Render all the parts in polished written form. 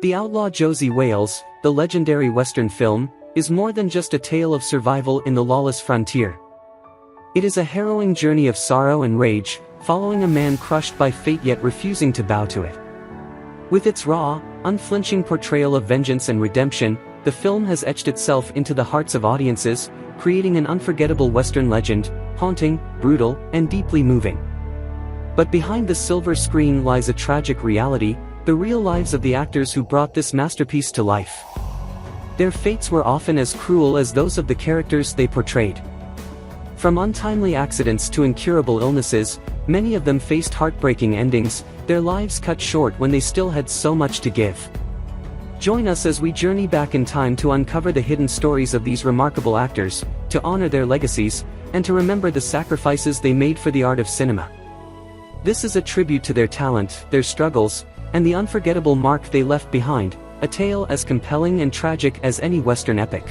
The Outlaw Josey Wales, the legendary Western film, is more than just a tale of survival in the lawless frontier. It is a harrowing journey of sorrow and rage, following a man crushed by fate yet refusing to bow to it. With its raw, unflinching portrayal of vengeance and redemption, the film has etched itself into the hearts of audiences, creating an unforgettable Western legend, haunting, brutal, and deeply moving. But behind the silver screen lies a tragic reality, the real lives of the actors who brought this masterpiece to life. Their fates were often as cruel as those of the characters they portrayed. From untimely accidents to incurable illnesses, many of them faced heartbreaking endings, their lives cut short when they still had so much to give. Join us as we journey back in time to uncover the hidden stories of these remarkable actors, to honor their legacies, and to remember the sacrifices they made for the art of cinema. This is a tribute to their talent, their struggles, and the unforgettable mark they left behind, a tale as compelling and tragic as any Western epic.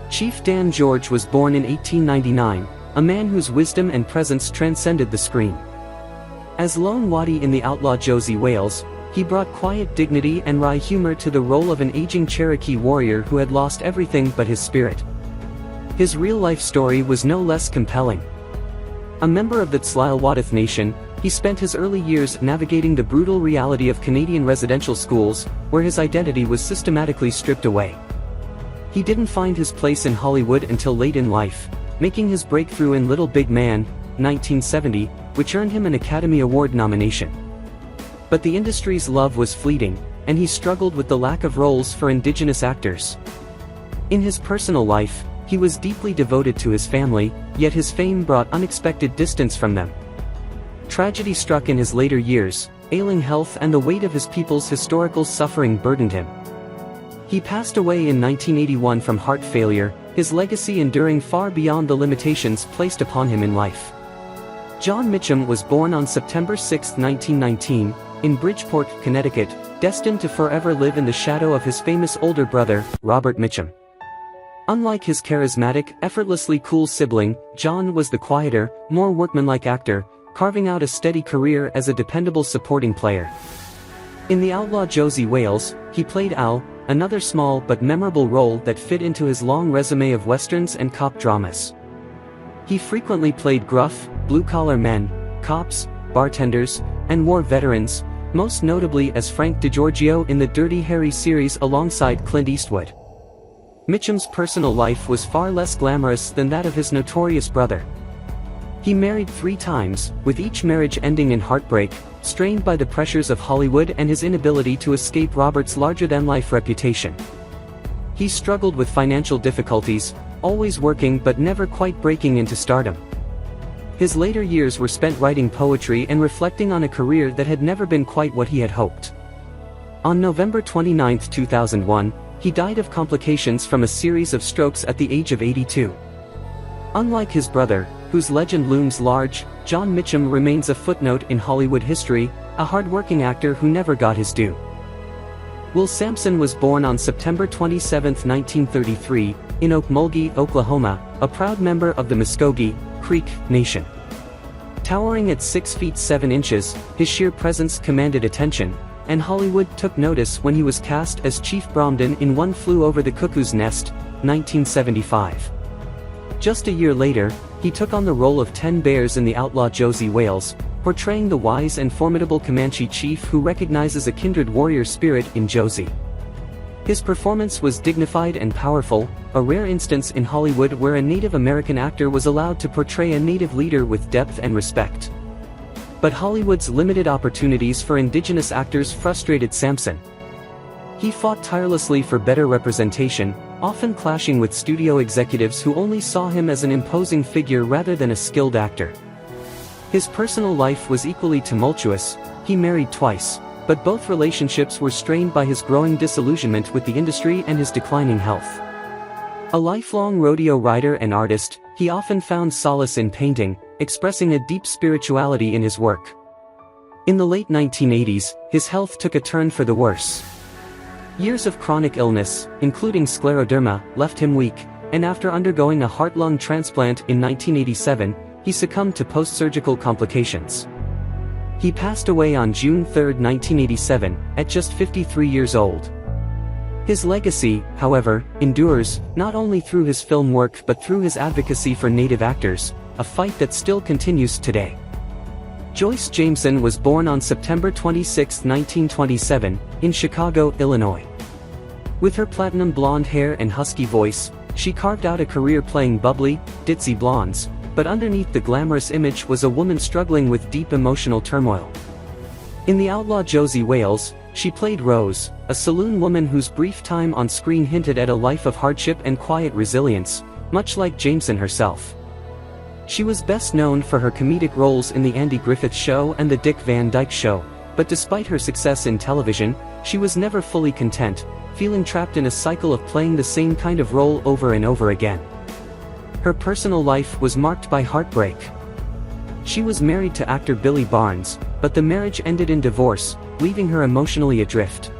Chief Dan George was born in 1899, a man whose wisdom and presence transcended the screen. As Lone Waddy in The Outlaw Josey Wales, he brought quiet dignity and wry humor to the role of an aging Cherokee warrior who had lost everything but his spirit. His real-life story was no less compelling. A member of the Tsleil-Waututh Nation, he spent his early years navigating the brutal reality of Canadian residential schools, where his identity was systematically stripped away. He didn't find his place in Hollywood until late in life, making his breakthrough in Little Big Man, 1970, which earned him an Academy Award nomination. But the industry's love was fleeting, and he struggled with the lack of roles for Indigenous actors. In his personal life, he was deeply devoted to his family, yet his fame brought unexpected distance from them. Tragedy struck in his later years, ailing health and the weight of his people's historical suffering burdened him. He passed away in 1981 from heart failure, his legacy enduring far beyond the limitations placed upon him in life. John Mitchum was born on September 6, 1919, in Bridgeport, Connecticut, destined to forever live in the shadow of his famous older brother, Robert Mitchum. Unlike his charismatic, effortlessly cool sibling, John was the quieter, more workmanlike actor, carving out a steady career as a dependable supporting player. In The Outlaw Josey Wales, he played Al, another small but memorable role that fit into his long resume of westerns and cop dramas. He frequently played gruff, blue-collar men, cops, bartenders, and war veterans, most notably as Frank DiGiorgio in the Dirty Harry series alongside Clint Eastwood. Mitchum's personal life was far less glamorous than that of his notorious brother. He married 3 times, with each marriage ending in heartbreak, strained by the pressures of Hollywood and his inability to escape Robert's larger-than-life reputation. He struggled with financial difficulties, always working but never quite breaking into stardom. His later years were spent writing poetry and reflecting on a career that had never been quite what he had hoped. On November 29, 2001, he died of complications from a series of strokes at the age of 82. Unlike his brother, whose legend looms large, John Mitchum remains a footnote in Hollywood history, a hard-working actor who never got his due. Will Sampson was born on September 27, 1933, in Okmulgee, Oklahoma, a proud member of the Muskogee Creek Nation. Towering at 6 feet 7 inches, his sheer presence commanded attention, and Hollywood took notice when he was cast as Chief Bromden in One Flew Over the Cuckoo's Nest, 1975. Just a year later, he took on the role of 10 Bears in The Outlaw Josey Wales, portraying the wise and formidable Comanche chief who recognizes a kindred warrior spirit in Josey. His performance was dignified and powerful, a rare instance in Hollywood where a Native American actor was allowed to portray a Native leader with depth and respect. But Hollywood's limited opportunities for Indigenous actors frustrated Sampson. He fought tirelessly for better representation, often clashing with studio executives who only saw him as an imposing figure rather than a skilled actor. His personal life was equally tumultuous. He married twice, but both relationships were strained by his growing disillusionment with the industry and his declining health. A lifelong rodeo rider and artist, he often found solace in painting, expressing a deep spirituality in his work. In the late 1980s, his health took a turn for the worse. Years of chronic illness, including scleroderma, left him weak, and after undergoing a heart-lung transplant in 1987, he succumbed to post-surgical complications. He passed away on June 3, 1987, at just 53 years old. His legacy, however, endures, not only through his film work but through his advocacy for Native actors, a fight that still continues today. Joyce Jameson was born on September 26, 1927, in Chicago, Illinois. With her platinum blonde hair and husky voice, she carved out a career playing bubbly, ditzy blondes, but underneath the glamorous image was a woman struggling with deep emotional turmoil. In The Outlaw Josey Wales, she played Rose, a saloon woman whose brief time on screen hinted at a life of hardship and quiet resilience, much like Jameson herself. She was best known for her comedic roles in The Andy Griffith Show and The Dick Van Dyke Show, but despite her success in television, she was never fully content, feeling trapped in a cycle of playing the same kind of role over and over again. Her personal life was marked by heartbreak. She was married to actor Billy Barnes, but the marriage ended in divorce, leaving her emotionally adrift.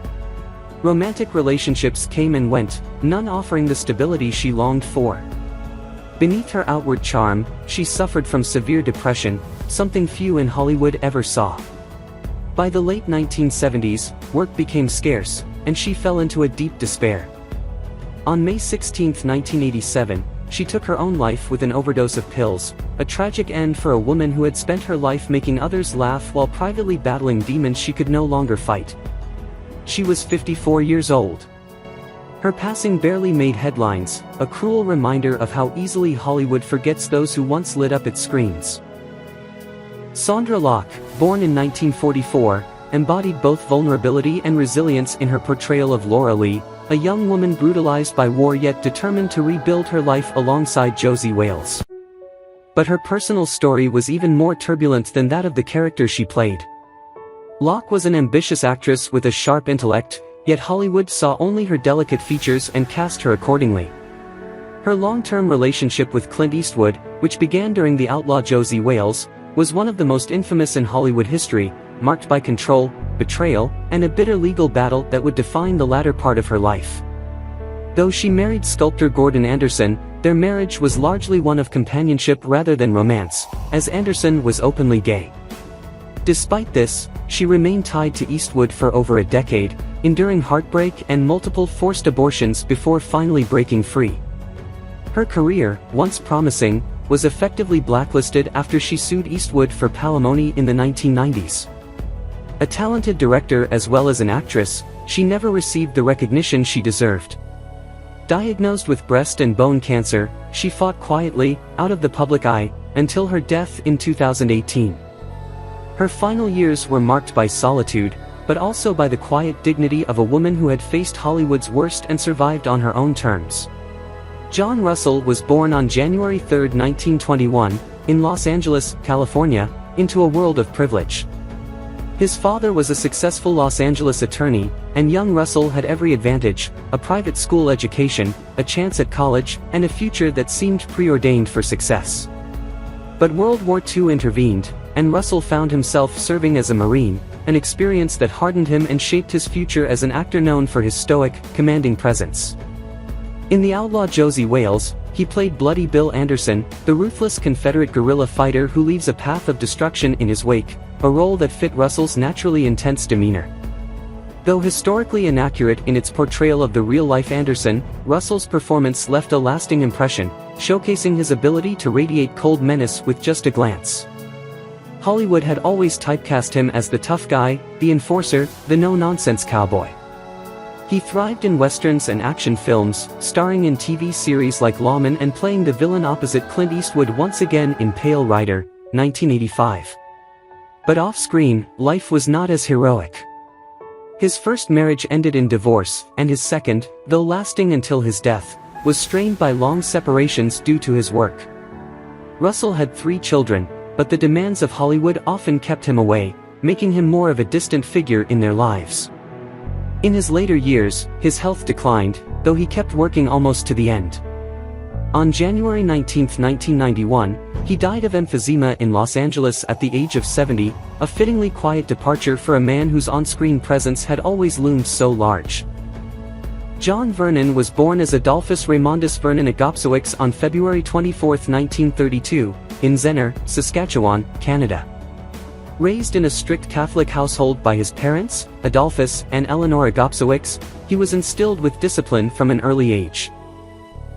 Romantic relationships came and went, none offering the stability she longed for. Beneath her outward charm, she suffered from severe depression, something few in Hollywood ever saw. By the late 1970s, work became scarce, and she fell into a deep despair. On May 16, 1987, she took her own life with an overdose of pills, a tragic end for a woman who had spent her life making others laugh while privately battling demons she could no longer fight. She was 54 years old. Her passing barely made headlines, a cruel reminder of how easily Hollywood forgets those who once lit up its screens. Sondra Locke, born in 1944, embodied both vulnerability and resilience in her portrayal of Laura Lee, a young woman brutalized by war yet determined to rebuild her life alongside Josey Wales. But her personal story was even more turbulent than that of the character she played. Locke was an ambitious actress with a sharp intellect, yet Hollywood saw only her delicate features and cast her accordingly. Her long-term relationship with Clint Eastwood, which began during The Outlaw Josey Wales, was one of the most infamous in Hollywood history, marked by control, betrayal, and a bitter legal battle that would define the latter part of her life. Though she married sculptor Gordon Anderson, their marriage was largely one of companionship rather than romance, as Anderson was openly gay. Despite this, she remained tied to Eastwood for over a decade, enduring heartbreak and multiple forced abortions before finally breaking free. Her career, once promising, was effectively blacklisted after she sued Eastwood for palimony in the 1990s. A talented director as well as an actress, she never received the recognition she deserved. Diagnosed with breast and bone cancer, she fought quietly, out of the public eye, until her death in 2018. Her final years were marked by solitude, but also by the quiet dignity of a woman who had faced Hollywood's worst and survived on her own terms. John Russell was born on January 3, 1921, in Los Angeles, California, into a world of privilege. His father was a successful Los Angeles attorney, and young Russell had every advantage: a private school education, a chance at college, and a future that seemed preordained for success. But World War II intervened, and Russell found himself serving as a Marine, an experience that hardened him and shaped his future as an actor known for his stoic, commanding presence. In The Outlaw Josey Wales, he played Bloody Bill Anderson, the ruthless Confederate guerrilla fighter who leaves a path of destruction in his wake, a role that fit Russell's naturally intense demeanor. Though historically inaccurate in its portrayal of the real-life Anderson, Russell's performance left a lasting impression, showcasing his ability to radiate cold menace with just a glance. Hollywood had always typecast him as the tough guy, the enforcer, the no-nonsense cowboy. He thrived in westerns and action films, starring in TV series like Lawman and playing the villain opposite Clint Eastwood once again in Pale Rider, 1985. But off-screen, life was not as heroic. His first marriage ended in divorce, and his second, though lasting until his death, was strained by long separations due to his work. Russell had 3 children, but the demands of Hollywood often kept him away, making him more of a distant figure in their lives. In his later years, his health declined, though he kept working almost to the end. On January 19, 1991, he died of emphysema in Los Angeles at the age of 70, a fittingly quiet departure for a man whose on-screen presence had always loomed so large. John Vernon was born as Adolphus Raymondus Vernon Agopsowicz on February 24, 1932, in Zener, Saskatchewan, Canada. Raised in a strict Catholic household by his parents, Adolphus and Eleonora Gopsowicz, he was instilled with discipline from an early age.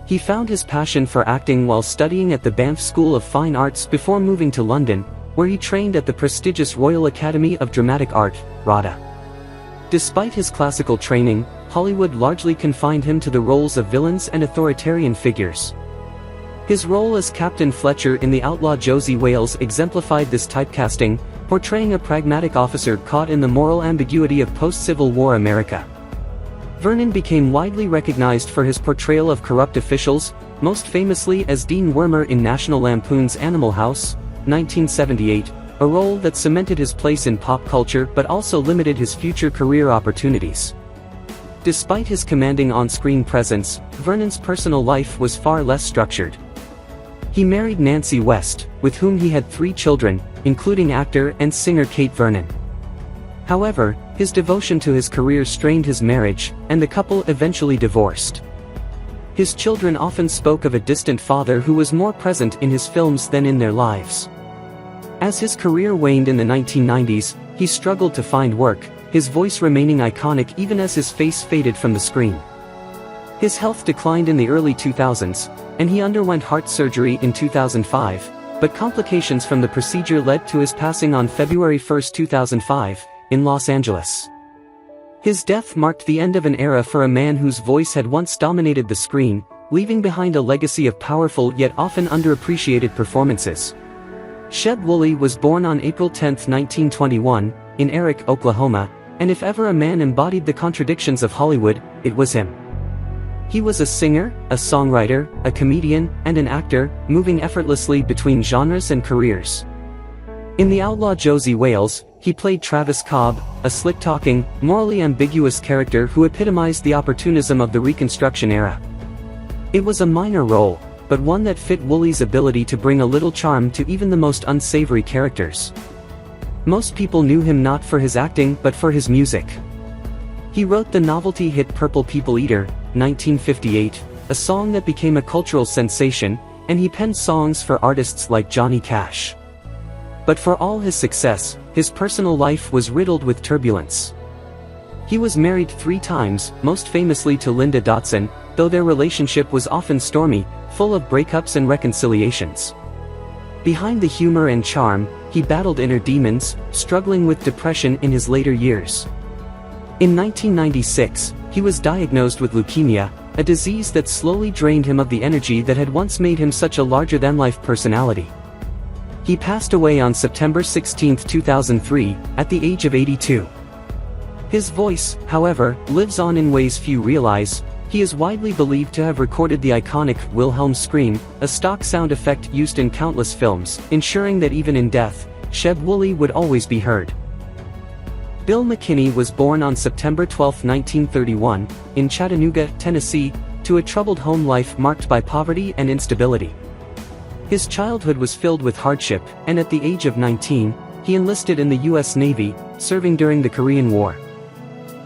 He found his passion for acting while studying at the Banff School of Fine Arts before moving to London, where he trained at the prestigious Royal Academy of Dramatic Art, RADA. Despite his classical training, Hollywood largely confined him to the roles of villains and authoritarian figures. His role as Captain Fletcher in the Outlaw Josey Wales exemplified this typecasting, portraying a pragmatic officer caught in the moral ambiguity of post-Civil War America. Vernon became widely recognized for his portrayal of corrupt officials, most famously as Dean Wormer in National Lampoon's Animal House, 1978, a role that cemented his place in pop culture but also limited his future career opportunities. Despite his commanding on-screen presence, Vernon's personal life was far less structured. He married Nancy West, with whom he had 3 children, including actor and singer Kate Vernon. However, his devotion to his career strained his marriage, and the couple eventually divorced. His children often spoke of a distant father who was more present in his films than in their lives. As his career waned in the 1990s, he struggled to find work, his voice remaining iconic even as his face faded from the screen. His health declined in the early 2000s, and he underwent heart surgery in 2005, but complications from the procedure led to his passing on February 1, 2005, in Los Angeles. His death marked the end of an era for a man whose voice had once dominated the screen, leaving behind a legacy of powerful yet often underappreciated performances. Sheb Wooley was born on April 10, 1921, in Erick, Oklahoma, and if ever a man embodied the contradictions of Hollywood, it was him. He was a singer, a songwriter, a comedian, and an actor, moving effortlessly between genres and careers. In The Outlaw Josey Wales, he played Travis Cobb, a slick-talking, morally ambiguous character who epitomized the opportunism of the Reconstruction era. It was a minor role, but one that fit Wooley's ability to bring a little charm to even the most unsavory characters. Most people knew him not for his acting but for his music. He wrote the novelty hit Purple People Eater, 1958, a song that became a cultural sensation, and he penned songs for artists like Johnny Cash. But for all his success, his personal life was riddled with turbulence. He was married 3 times, most famously to Linda Dotson, though their relationship was often stormy, full of breakups and reconciliations. Behind the humor and charm, he battled inner demons, struggling with depression in his later years. In 1996, he was diagnosed with leukemia, a disease that slowly drained him of the energy that had once made him such a larger-than-life personality. He passed away on September 16, 2003, at the age of 82. His voice, however, lives on in ways few realize. He is widely believed to have recorded the iconic Wilhelm scream, a stock sound effect used in countless films, ensuring that even in death, Sheb Wooley would always be heard. Bill McKinney was born on September 12, 1931, in Chattanooga, Tennessee, to a troubled home life marked by poverty and instability. His childhood was filled with hardship, and at the age of 19, he enlisted in the U.S. Navy, serving during the Korean War.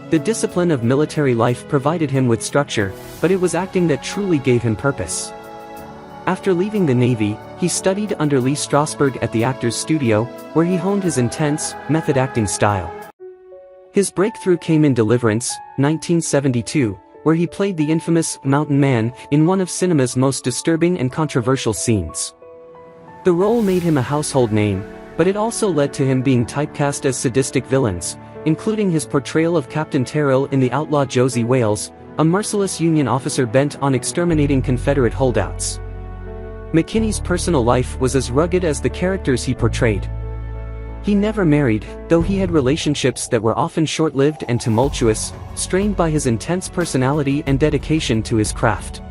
The discipline of military life provided him with structure, but it was acting that truly gave him purpose. After leaving the Navy, he studied under Lee Strasberg at the Actors Studio, where he honed his intense, method acting style. His breakthrough came in Deliverance, 1972, where he played the infamous Mountain Man in one of cinema's most disturbing and controversial scenes. The role made him a household name, but it also led to him being typecast as sadistic villains, including his portrayal of Captain Terrell in The Outlaw Josey Wales, a merciless Union officer bent on exterminating Confederate holdouts. McKinney's personal life was as rugged as the characters he portrayed. He never married, though he had relationships that were often short-lived and tumultuous, strained by his intense personality and dedication to his craft.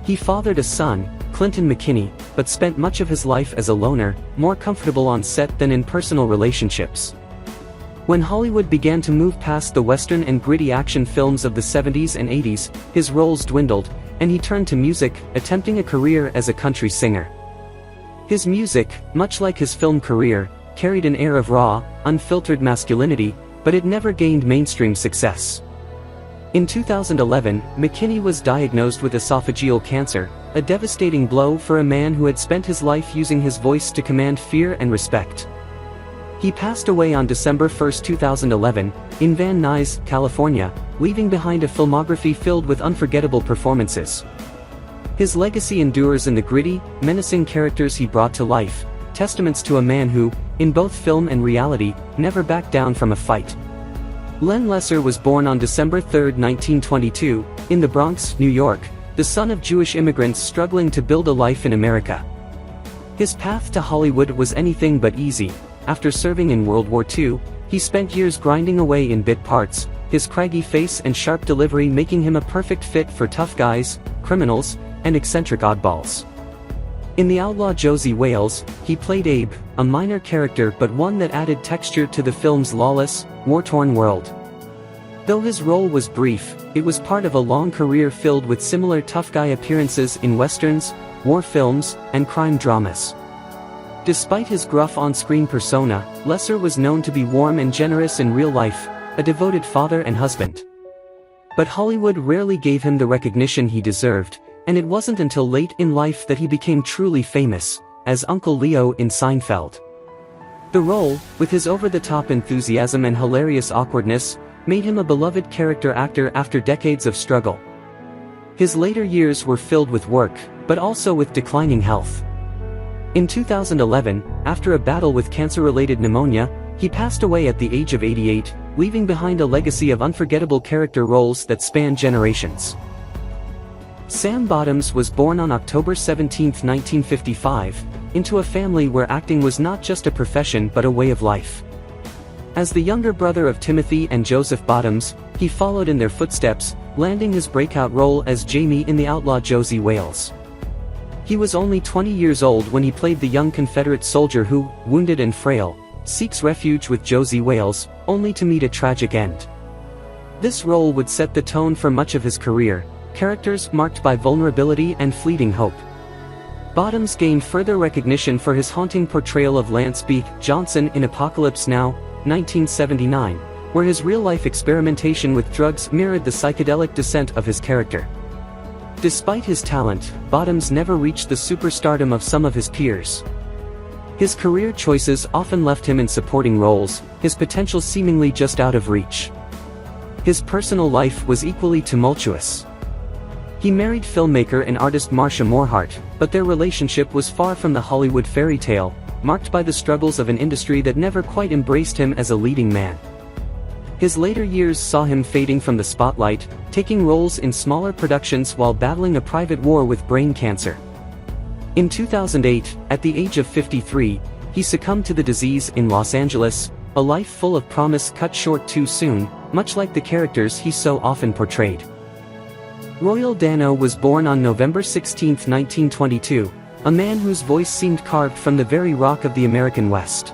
He fathered a son, Clinton McKinney, but spent much of his life as a loner, more comfortable on set than in personal relationships. When Hollywood began to move past the western and gritty action films of the 70s and 80s, his roles dwindled, and he turned to music, attempting a career as a country singer. His music, much like his film career, carried an air of raw, unfiltered masculinity, but it never gained mainstream success. In 2011, McKinney was diagnosed with esophageal cancer, a devastating blow for a man who had spent his life using his voice to command fear and respect. He passed away on December 1, 2011, in Van Nuys, California, leaving behind a filmography filled with unforgettable performances. His legacy endures in the gritty, menacing characters he brought to life, testaments to a man who, in both film and reality, never backed down from a fight. Len Lesser was born on December 3, 1922, in the Bronx, New York, the son of Jewish immigrants struggling to build a life in America. His path to Hollywood was anything but easy. After serving in World War II, he spent years grinding away in bit parts, his craggy face and sharp delivery making him a perfect fit for tough guys, criminals, and eccentric oddballs. In The Outlaw Josey Wales, he played Abe, a minor character but one that added texture to the film's lawless, war-torn world. Though his role was brief, it was part of a long career filled with similar tough guy appearances in westerns, war films, and crime dramas. Despite his gruff on-screen persona, Lesser was known to be warm and generous in real life, a devoted father and husband. But Hollywood rarely gave him the recognition he deserved, and it wasn't until late in life that he became truly famous, as Uncle Leo in Seinfeld. The role, with his over-the-top enthusiasm and hilarious awkwardness, made him a beloved character actor after decades of struggle. His later years were filled with work, but also with declining health. In 2011, after a battle with cancer-related pneumonia, he passed away at the age of 88, leaving behind a legacy of unforgettable character roles that span generations. Sam Bottoms was born on October 17, 1955, into a family where acting was not just a profession but a way of life. As the younger brother of Timothy and Joseph Bottoms, he followed in their footsteps, landing his breakout role as Jamie in The Outlaw Josey Wales. He was only 20 years old when he played the young Confederate soldier who, wounded and frail, seeks refuge with Josey Wales, only to meet a tragic end. This role would set the tone for much of his career, characters marked by vulnerability and fleeting hope. Bottoms gained further recognition for his haunting portrayal of Lance B. Johnson in Apocalypse Now, 1979, where his real-life experimentation with drugs mirrored the psychedelic descent of his character. Despite his talent, Bottoms never reached the superstardom of some of his peers. His career choices often left him in supporting roles, his potential seemingly just out of reach. His personal life was equally tumultuous. He married filmmaker and artist Marcia Morehart, but their relationship was far from the Hollywood fairy tale, marked by the struggles of an industry that never quite embraced him as a leading man. His later years saw him fading from the spotlight, taking roles in smaller productions while battling a private war with brain cancer. In 2008, at the age of 53, he succumbed to the disease in Los Angeles, a life full of promise cut short too soon, much like the characters he so often portrayed. Royal Dano was born on November 16, 1922, a man whose voice seemed carved from the very rock of the American West.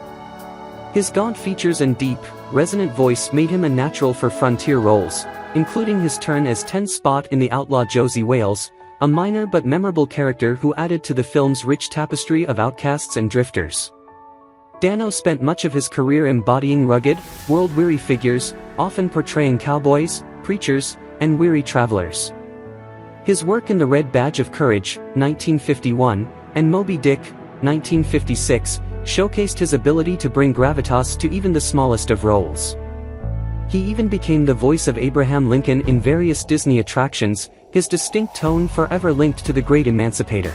His gaunt features and deep, resonant voice made him a natural for frontier roles, including his turn as Ten Spot in The Outlaw Josey Wales, a minor but memorable character who added to the film's rich tapestry of outcasts and drifters. Dano spent much of his career embodying rugged, world-weary figures, often portraying cowboys, preachers, and weary travelers. His work in The Red Badge of Courage, 1951, and Moby Dick, 1956, showcased his ability to bring gravitas to even the smallest of roles. He even became the voice of Abraham Lincoln in various Disney attractions, his distinct tone forever linked to the great emancipator.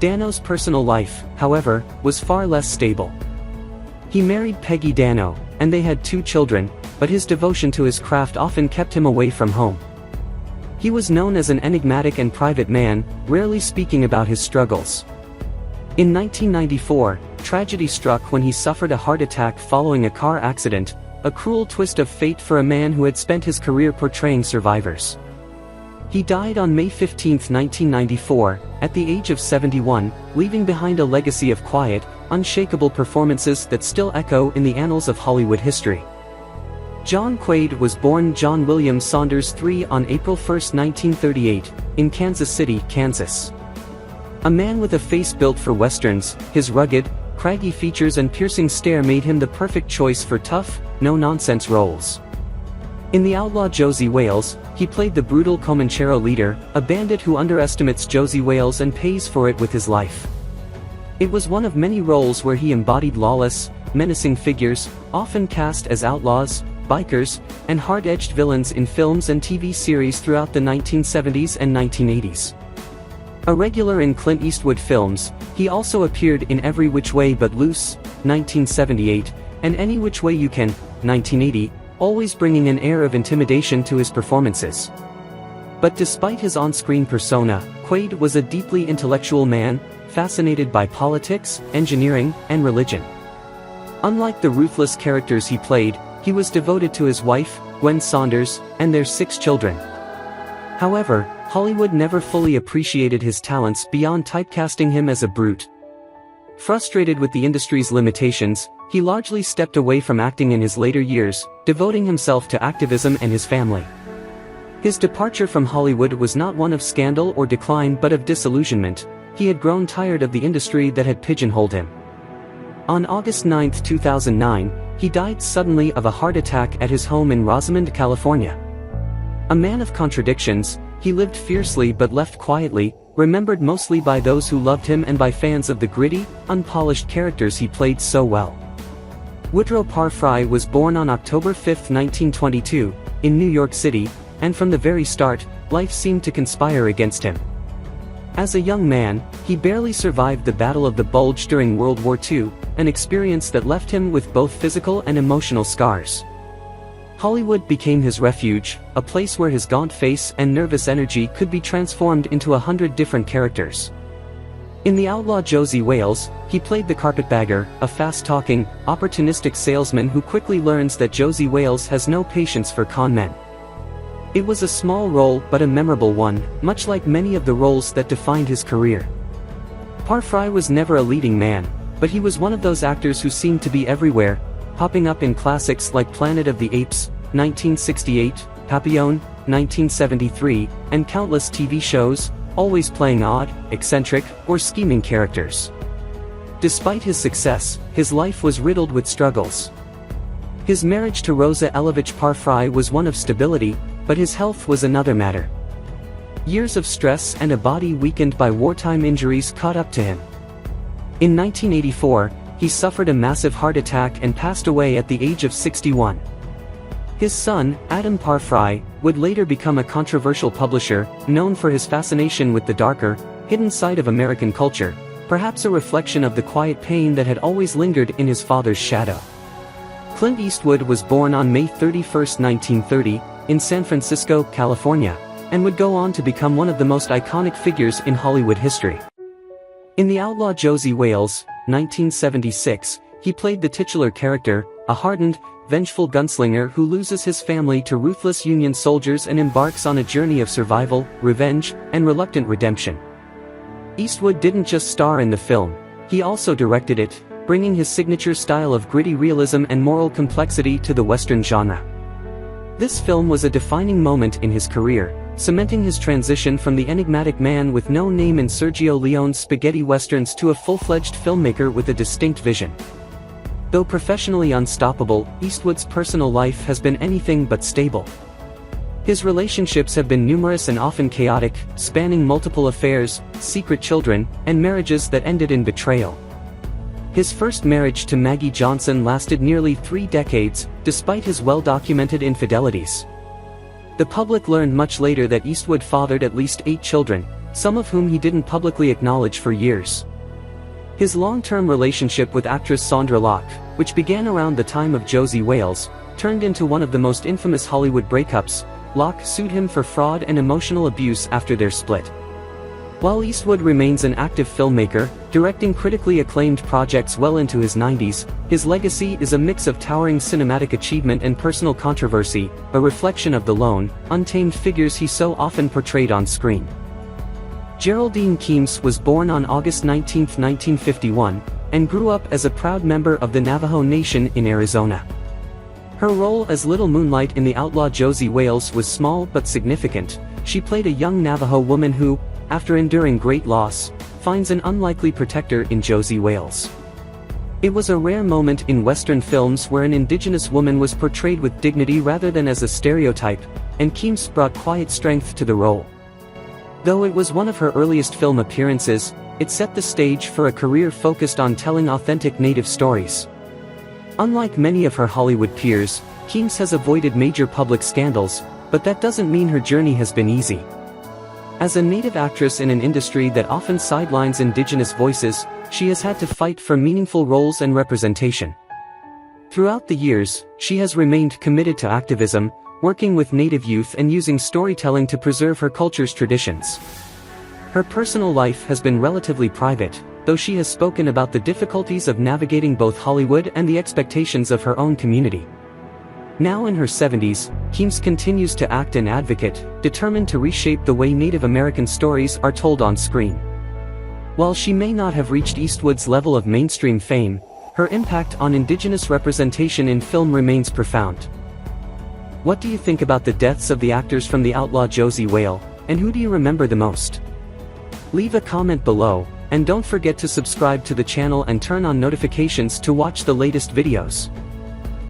Dano's personal life, however, was far less stable. He married Peggy Dano, and they had 2 children, but his devotion to his craft often kept him away from home. He was known as an enigmatic and private man, rarely speaking about his struggles. In 1994, tragedy struck when he suffered a heart attack following a car accident, a cruel twist of fate for a man who had spent his career portraying survivors. He died on May 15, 1994, at the age of 71, leaving behind a legacy of quiet, unshakable performances that still echo in the annals of Hollywood history. John Quaid was born John William Saunders III on April 1, 1938, in Kansas City, Kansas. A man with a face built for westerns, his rugged, craggy features and piercing stare made him the perfect choice for tough, no-nonsense roles. In The Outlaw Josey Wales, he played the brutal Comanchero leader, a bandit who underestimates Josey Wales and pays for it with his life. It was one of many roles where he embodied lawless, menacing figures, often cast as outlaws, bikers, and hard-edged villains in films and TV series throughout the 1970s and 1980s. A regular in Clint Eastwood films, he also appeared in Every Which Way But Loose, 1978, and Any Which Way You Can, 1980, always bringing an air of intimidation to his performances. But despite his on-screen persona, Quaid was a deeply intellectual man, fascinated by politics, engineering, and religion. Unlike the ruthless characters he played, he was devoted to his wife, Gwen Saunders, and their 6 children. However, Hollywood never fully appreciated his talents beyond typecasting him as a brute. Frustrated with the industry's limitations, he largely stepped away from acting in his later years, devoting himself to activism and his family. His departure from Hollywood was not one of scandal or decline but of disillusionment. He had grown tired of the industry that had pigeonholed him. On August 9, 2009, he died suddenly of a heart attack at his home in Rosamond, California. A man of contradictions, he lived fiercely but left quietly, remembered mostly by those who loved him and by fans of the gritty, unpolished characters he played so well. Woodrow Parfrey was born on October 5, 1922, in New York City, and from the very start, life seemed to conspire against him. As a young man, he barely survived the Battle of the Bulge during World War II, an experience that left him with both physical and emotional scars. Hollywood became his refuge, a place where his gaunt face and nervous energy could be transformed into 100 different characters. In The Outlaw Josey Wales, he played the carpetbagger, a fast-talking, opportunistic salesman who quickly learns that Josey Wales has no patience for con men. It was a small role but a memorable one, much like many of the roles that defined his career. Parfrey was never a leading man, but he was one of those actors who seemed to be everywhere, popping up in classics like Planet of the Apes, 1968, Papillon, 1973, and countless TV shows, always playing odd, eccentric, or scheming characters. Despite his success, his life was riddled with struggles. His marriage to Rosa Elovich Parfrey was one of stability, but his health was another matter. Years of stress and a body weakened by wartime injuries caught up to him. In 1984, he suffered a massive heart attack and passed away at the age of 61. His son, Adam Parfrey, would later become a controversial publisher, known for his fascination with the darker, hidden side of American culture, perhaps a reflection of the quiet pain that had always lingered in his father's shadow. Clint Eastwood was born on May 31, 1930, in San Francisco, California, and would go on to become one of the most iconic figures in Hollywood history. In The Outlaw Josey Wales, 1976, he played the titular character, a hardened, vengeful gunslinger who loses his family to ruthless Union soldiers and embarks on a journey of survival, revenge, and reluctant redemption. Eastwood didn't just star in the film, he also directed it, bringing his signature style of gritty realism and moral complexity to the Western genre. This film was a defining moment in his career, cementing his transition from the enigmatic man with no name in Sergio Leone's spaghetti westerns to a full-fledged filmmaker with a distinct vision. Though professionally unstoppable, Eastwood's personal life has been anything but stable. His relationships have been numerous and often chaotic, spanning multiple affairs, secret children, and marriages that ended in betrayal. His first marriage to Maggie Johnson lasted nearly 3 decades, despite his well-documented infidelities. The public learned much later that Eastwood fathered at least 8 children, some of whom he didn't publicly acknowledge for years. His long-term relationship with actress Sondra Locke, which began around the time of Josey Wales, turned into one of the most infamous Hollywood breakups. Locke sued him for fraud and emotional abuse after their split. While Eastwood remains an active filmmaker, directing critically acclaimed projects well into his 90s, his legacy is a mix of towering cinematic achievement and personal controversy, a reflection of the lone, untamed figures he so often portrayed on screen. Geraldine Keams was born on August 19, 1951, and grew up as a proud member of the Navajo Nation in Arizona. Her role as Little Moonlight in The Outlaw Josey Wales was small but significant. She played a young Navajo woman who, after enduring great loss, finds an unlikely protector in Josey Wales. It was a rare moment in Western films where an indigenous woman was portrayed with dignity rather than as a stereotype, and Keams brought quiet strength to the role. Though it was one of her earliest film appearances, it set the stage for a career focused on telling authentic Native stories. Unlike many of her Hollywood peers, Keams has avoided major public scandals, but that doesn't mean her journey has been easy. As a native actress in an industry that often sidelines Indigenous voices, she has had to fight for meaningful roles and representation. Throughout the years, she has remained committed to activism, working with Native youth and using storytelling to preserve her culture's traditions. Her personal life has been relatively private, though she has spoken about the difficulties of navigating both Hollywood and the expectations of her own community. Now in her 70s, Keams continues to act and advocate, determined to reshape the way Native American stories are told on screen. While she may not have reached Eastwood's level of mainstream fame, her impact on Indigenous representation in film remains profound. What do you think about the deaths of the actors from the Outlaw Josey Wales, and who do you remember the most? Leave a comment below, and don't forget to subscribe to the channel and turn on notifications to watch the latest videos.